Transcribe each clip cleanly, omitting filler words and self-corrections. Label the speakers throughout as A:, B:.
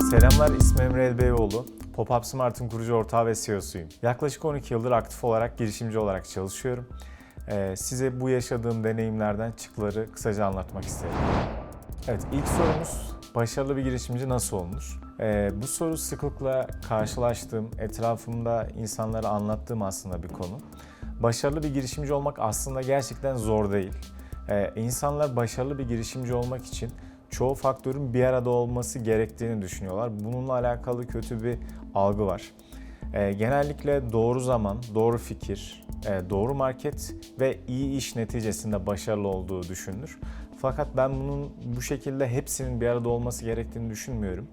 A: Selamlar, ismim Emre Elbeyoğlu. Pop-Up Smart'ın kurucu ortağı ve CEO'suyum. Yaklaşık 12 yıldır aktif olarak girişimci olarak çalışıyorum. Size bu yaşadığım deneyimlerden çıktıları kısaca anlatmak isterim. Evet, ilk sorumuz başarılı bir girişimci nasıl olunur? Bu soru sıklıkla karşılaştığım, etrafımda insanlara anlattığım aslında bir konu. Başarılı bir girişimci olmak aslında gerçekten zor değil. İnsanlar başarılı bir girişimci olmak için çoğu faktörün bir arada olması gerektiğini düşünüyorlar. Bununla alakalı kötü bir algı var. Genellikle doğru zaman, doğru fikir, doğru market ve iyi iş neticesinde başarılı olduğu düşünülür. Fakat ben bunun bu şekilde hepsinin bir arada olması gerektiğini düşünmüyorum.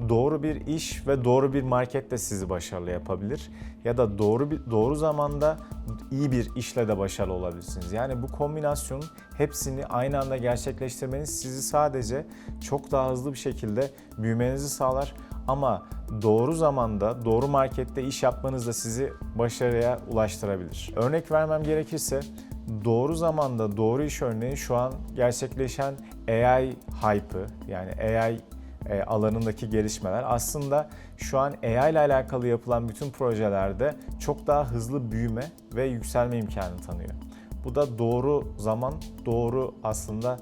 A: Doğru bir iş ve doğru bir market de sizi başarılı yapabilir. Ya da doğru zamanda iyi bir işle de başarılı olabilirsiniz. Yani bu kombinasyonun hepsini aynı anda gerçekleştirmeniz sizi sadece çok daha hızlı bir şekilde büyümenizi sağlar. Ama doğru zamanda, doğru markette iş yapmanız da sizi başarıya ulaştırabilir. Örnek vermem gerekirse, doğru zamanda doğru iş örneği şu an gerçekleşen AI hype'ı, yani AI alanındaki gelişmeler aslında şu an AI ile alakalı yapılan bütün projelerde çok daha hızlı büyüme ve yükselme imkanı tanıyor. Bu da doğru zaman, doğru aslında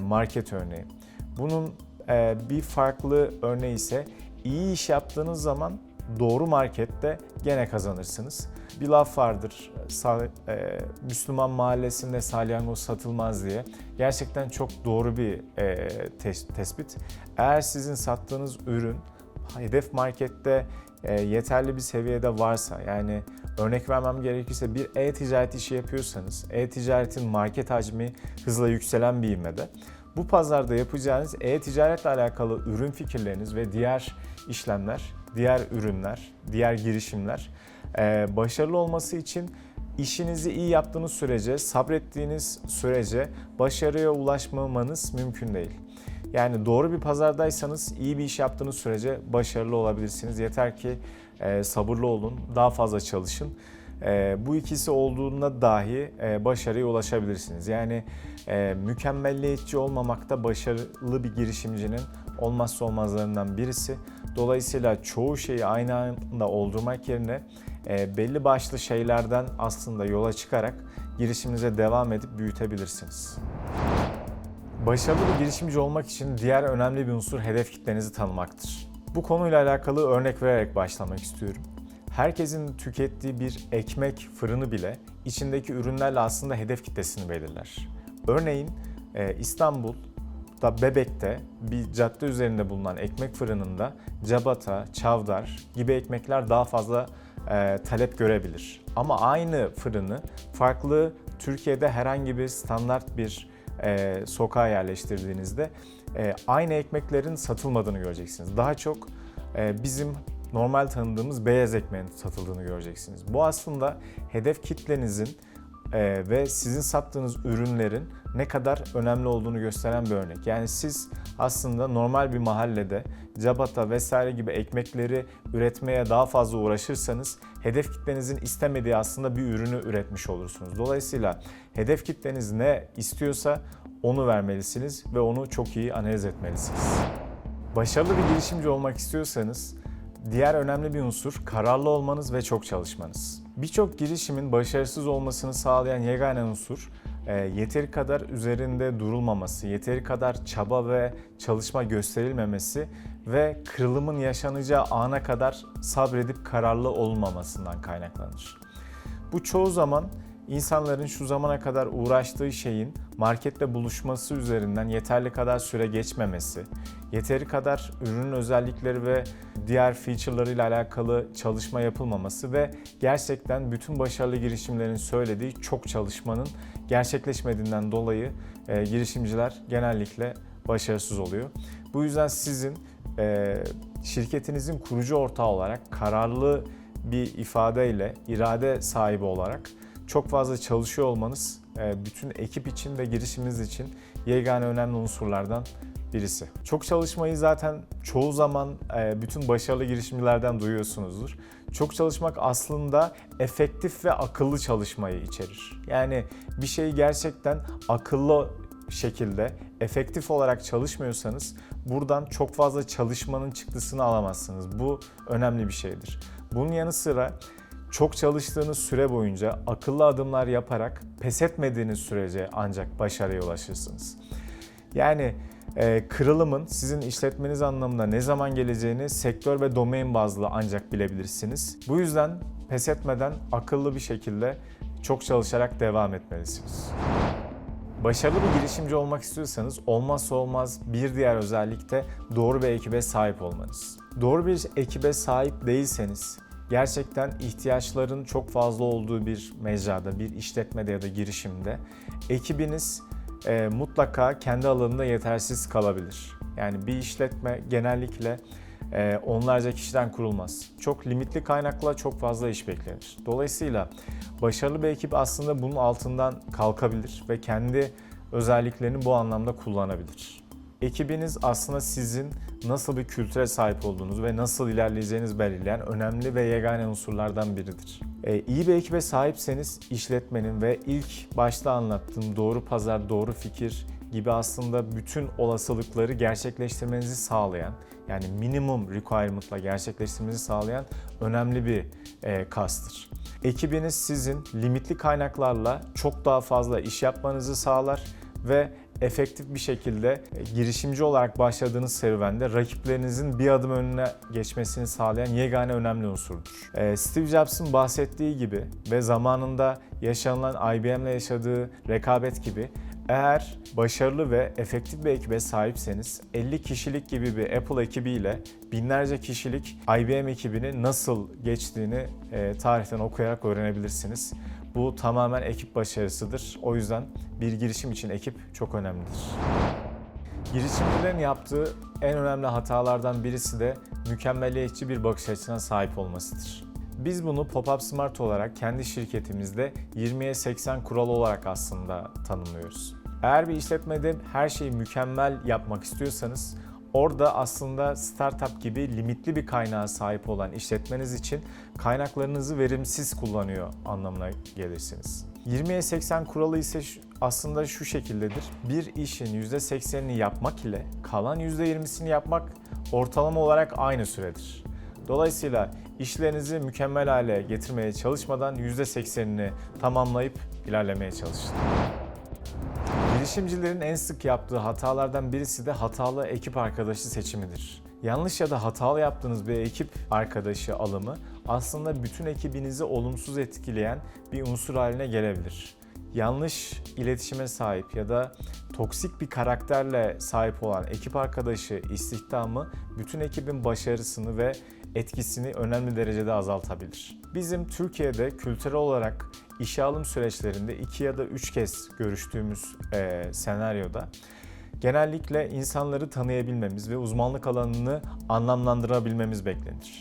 A: market örneği. Bunun bir farklı örneği ise iyi iş yaptığınız zaman doğru markette gene kazanırsınız. Bir laf vardır, Müslüman mahallesinde salyangoz satılmaz diye. Gerçekten çok doğru bir tespit. Eğer sizin sattığınız ürün hedef markette yeterli bir seviyede varsa, yani örnek vermem gerekirse bir e-ticaret işi yapıyorsanız, e-ticaretin market hacmi hızla yükselen bir ivmede, bu pazarda yapacağınız e-ticaretle alakalı ürün fikirleriniz ve diğer işlemler, diğer ürünler, diğer girişimler başarılı olması için işinizi iyi yaptığınız sürece, sabrettiğiniz sürece başarıya ulaşmamanız mümkün değil. Yani doğru bir pazardaysanız, iyi bir iş yaptığınız sürece başarılı olabilirsiniz. Yeter ki sabırlı olun, daha fazla çalışın. Bu ikisi olduğunda dahi başarıya ulaşabilirsiniz. Yani mükemmelliyetçi olmamak da başarılı bir girişimcinin olmazsa olmazlarından birisi. Dolayısıyla çoğu şeyi aynı anda oldurmak yerine belli başlı şeylerden aslında yola çıkarak girişiminize devam edip büyütebilirsiniz. Başarılı bir girişimci olmak için diğer önemli bir unsur hedef kitlenizi tanımaktır. Bu konuyla alakalı örnek vererek başlamak istiyorum. Herkesin tükettiği bir ekmek fırını bile içindeki ürünlerle aslında hedef kitlesini belirler. Örneğin İstanbul'da Bebek'te bir cadde üzerinde bulunan ekmek fırınında ciabatta, çavdar gibi ekmekler daha fazla talep görebilir. Ama aynı fırını farklı Türkiye'de herhangi bir standart bir sokağa yerleştirdiğinizde aynı ekmeklerin satılmadığını göreceksiniz. Daha çok bizim normal tanıdığımız beyaz ekmeğin satıldığını göreceksiniz. Bu aslında hedef kitlenizin ve sizin sattığınız ürünlerin ne kadar önemli olduğunu gösteren bir örnek. Yani siz aslında normal bir mahallede ciabatta vesaire gibi ekmekleri üretmeye daha fazla uğraşırsanız hedef kitlenizin istemediği aslında bir ürünü üretmiş olursunuz. Dolayısıyla hedef kitleniz ne istiyorsa onu vermelisiniz ve onu çok iyi analiz etmelisiniz. Başarılı bir girişimci olmak istiyorsanız diğer önemli bir unsur kararlı olmanız ve çok çalışmanız. Birçok girişimin başarısız olmasını sağlayan yegane unsur yeteri kadar üzerinde durulmaması, yeteri kadar çaba ve çalışma gösterilmemesi ve kırılımın yaşanacağı ana kadar sabredip kararlı olmamasından kaynaklanır. Bu çoğu zaman İnsanların şu zamana kadar uğraştığı şeyin markette buluşması üzerinden yeterli kadar süre geçmemesi, yeteri kadar ürünün özellikleri ve diğer feature'larıyla alakalı çalışma yapılmaması ve gerçekten bütün başarılı girişimlerin söylediği çok çalışmanın gerçekleşmediğinden dolayı girişimciler genellikle başarısız oluyor. Bu yüzden sizin şirketinizin kurucu ortağı olarak kararlı bir ifadeyle, irade sahibi olarak çok fazla çalışıyor olmanız bütün ekip için ve girişiminiz için yegane önemli unsurlardan birisi. Çok çalışmayı zaten çoğu zaman bütün başarılı girişimcilerden duyuyorsunuzdur. Çok çalışmak aslında efektif ve akıllı çalışmayı içerir. Yani bir şeyi gerçekten akıllı şekilde efektif olarak çalışmıyorsanız buradan çok fazla çalışmanın çıktısını alamazsınız. Bu önemli bir şeydir. Bunun yanı sıra çok çalıştığınız süre boyunca akıllı adımlar yaparak pes etmediğiniz sürece ancak başarıya ulaşırsınız. Yani kırılımın sizin işletmeniz anlamında ne zaman geleceğini sektör ve domain bazlı ancak bilebilirsiniz. Bu yüzden pes etmeden akıllı bir şekilde çok çalışarak devam etmelisiniz. Başarılı bir girişimci olmak istiyorsanız olmazsa olmaz bir diğer özellik de doğru bir ekibe sahip olmanız. Doğru bir ekibe sahip değilseniz gerçekten ihtiyaçların çok fazla olduğu bir mecrada, bir işletmede ya da girişimde ekibiniz mutlaka kendi alanında yetersiz kalabilir. Yani bir işletme genellikle onlarca kişiden kurulmaz. Çok limitli kaynakla çok fazla iş beklenir. Dolayısıyla başarılı bir ekip aslında bunun altından kalkabilir ve kendi özelliklerini bu anlamda kullanabilir. Ekibiniz aslında sizin nasıl bir kültüre sahip olduğunuz ve nasıl ilerleyeceğinizi belirleyen önemli ve yegane unsurlardan biridir. İyi bir ekibe sahipseniz işletmenin ve ilk başta anlattığım doğru pazar, doğru fikir gibi aslında bütün olasılıkları gerçekleştirmenizi sağlayan, yani minimum requirement'la gerçekleştirmenizi sağlayan önemli bir kastır. Ekibiniz sizin limitli kaynaklarla çok daha fazla iş yapmanızı sağlar ve efektif bir şekilde girişimci olarak başladığınız serüvende rakiplerinizin bir adım önüne geçmesini sağlayan yegane önemli unsurdur. Steve Jobs'ın bahsettiği gibi ve zamanında yaşanılan IBM'le yaşadığı rekabet gibi eğer başarılı ve efektif bir ekibe sahipseniz 50 kişilik gibi bir Apple ekibiyle binlerce kişilik IBM ekibini nasıl geçtiğini tarihten okuyarak öğrenebilirsiniz. Bu tamamen ekip başarısıdır. O yüzden bir girişim için ekip çok önemlidir. Girişimcilerin yaptığı en önemli hatalardan birisi de mükemmeliyetçi bir bakış açısına sahip olmasıdır. Biz bunu Pop-Up Smart olarak kendi şirketimizde 20'ye 80 kural olarak aslında tanımlıyoruz. Eğer bir işletmede her şeyi mükemmel yapmak istiyorsanız orada aslında startup gibi limitli bir kaynağa sahip olan işletmeniz için kaynaklarınızı verimsiz kullanıyor anlamına gelirsiniz. 20'ye 80 kuralı ise aslında şu şekildedir. Bir işin %80'ini yapmak ile kalan %20'sini yapmak ortalama olarak aynı süredir. Dolayısıyla işlerinizi mükemmel hale getirmeye çalışmadan %80'ini tamamlayıp ilerlemeye çalışın. Girişimcilerin en sık yaptığı hatalardan birisi de hatalı ekip arkadaşı seçimidir. Yanlış ya da hatalı yaptığınız bir ekip arkadaşı alımı aslında bütün ekibinizi olumsuz etkileyen bir unsur haline gelebilir. Yanlış iletişime sahip ya da toksik bir karakterle sahip olan ekip arkadaşı istihdamı bütün ekibin başarısını ve etkisini önemli derecede azaltabilir. Bizim Türkiye'de kültürel olarak işe alım süreçlerinde 2 ya da 3 kez görüştüğümüz senaryoda genellikle insanları tanıyabilmemiz ve uzmanlık alanını anlamlandırabilmemiz beklenir.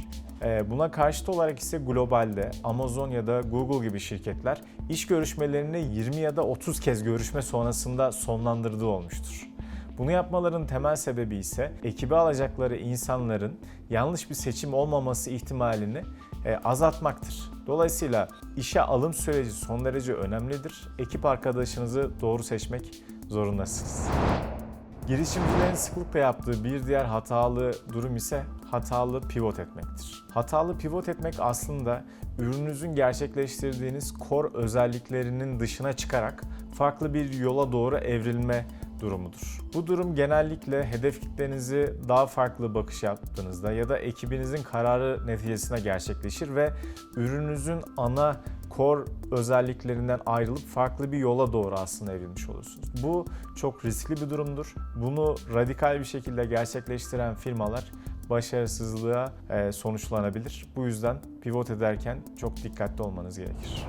A: Buna karşıt olarak ise globalde Amazon ya da Google gibi şirketler iş görüşmelerini 20 ya da 30 kez görüşme sonrasında sonlandırdığı olmuştur. Bunu yapmaların temel sebebi ise ekibe alacakları insanların yanlış bir seçim olmaması ihtimalini azaltmaktır. Dolayısıyla işe alım süreci son derece önemlidir. Ekip arkadaşınızı doğru seçmek zorundasınız. Girişimcilerin sıklıkla yaptığı bir diğer hatalı durum ise hatalı pivot etmektir. Hatalı pivot etmek aslında ürününüzün gerçekleştirdiğiniz core özelliklerinin dışına çıkarak farklı bir yola doğru evrilme durumudur. Bu durum genellikle hedef kitlenizi daha farklı bakış yaptığınızda ya da ekibinizin kararı neticesinde gerçekleşir ve ürününüzün ana core özelliklerinden ayrılıp farklı bir yola doğru aslında evrilmiş olursunuz. Bu çok riskli bir durumdur. Bunu radikal bir şekilde gerçekleştiren firmalar başarısızlığa sonuçlanabilir. Bu yüzden pivot ederken çok dikkatli olmanız gerekir.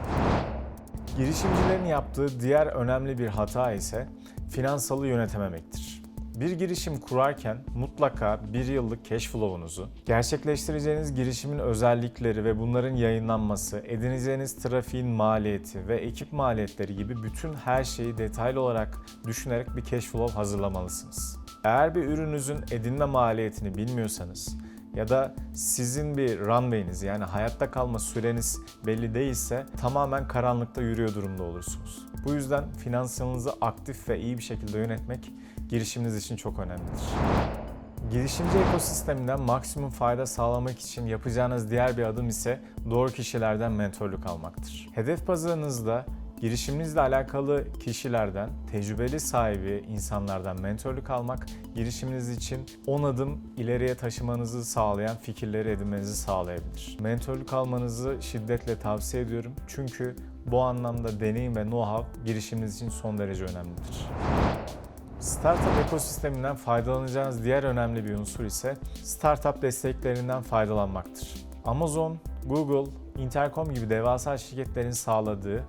A: Girişimcilerin yaptığı diğer önemli bir hata ise finansalı yönetememektir. Bir girişim kurarken mutlaka bir yıllık cash flow'unuzu, gerçekleştireceğiniz girişimin özellikleri ve bunların yayınlanması, edineceğiniz trafiğin maliyeti ve ekip maliyetleri gibi bütün her şeyi detaylı olarak düşünerek bir cash flow hazırlamalısınız. Eğer bir ürününüzün edinme maliyetini bilmiyorsanız ya da sizin bir runway'iniz yani hayatta kalma süreniz belli değilse tamamen karanlıkta yürüyor durumda olursunuz. Bu yüzden finanslarınızı aktif ve iyi bir şekilde yönetmek girişiminiz için çok önemlidir. Girişimci ekosisteminden maksimum fayda sağlamak için yapacağınız diğer bir adım ise doğru kişilerden mentorluk almaktır. Hedef pazarınızda girişiminizle alakalı kişilerden, tecrübeli sahibi insanlardan mentorluk almak, girişiminiz için 10 adım ileriye taşımanızı sağlayan fikirleri edinmenizi sağlayabilir. Mentorluk almanızı şiddetle tavsiye ediyorum çünkü bu anlamda deneyim ve know-how girişiminiz için son derece önemlidir. Startup ekosisteminden faydalanacağınız diğer önemli bir unsur ise startup desteklerinden faydalanmaktır. Amazon, Google, Intercom gibi devasa şirketlerin sağladığı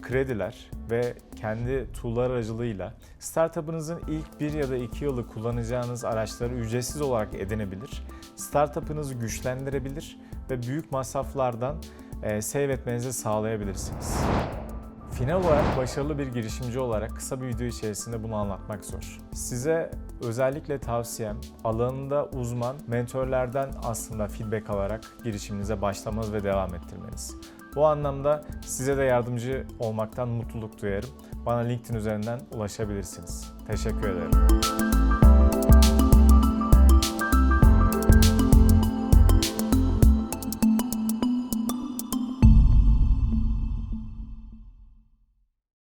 A: krediler ve kendi tool'lar aracılığıyla startup'ınızın ilk 1 ya da 2 yılı kullanacağınız araçları ücretsiz olarak edinebilir, startup'ınızı güçlendirebilir ve büyük masraflardan save etmenizi sağlayabilirsiniz. Final olarak başarılı bir girişimci olarak kısa bir video içerisinde bunu anlatmak zor. Size özellikle tavsiyem alanında uzman mentörlerden aslında feedback alarak girişiminize başlamanız ve devam ettirmeniz. Bu anlamda size de yardımcı olmaktan mutluluk duyarım. Bana LinkedIn üzerinden ulaşabilirsiniz. Teşekkür ederim.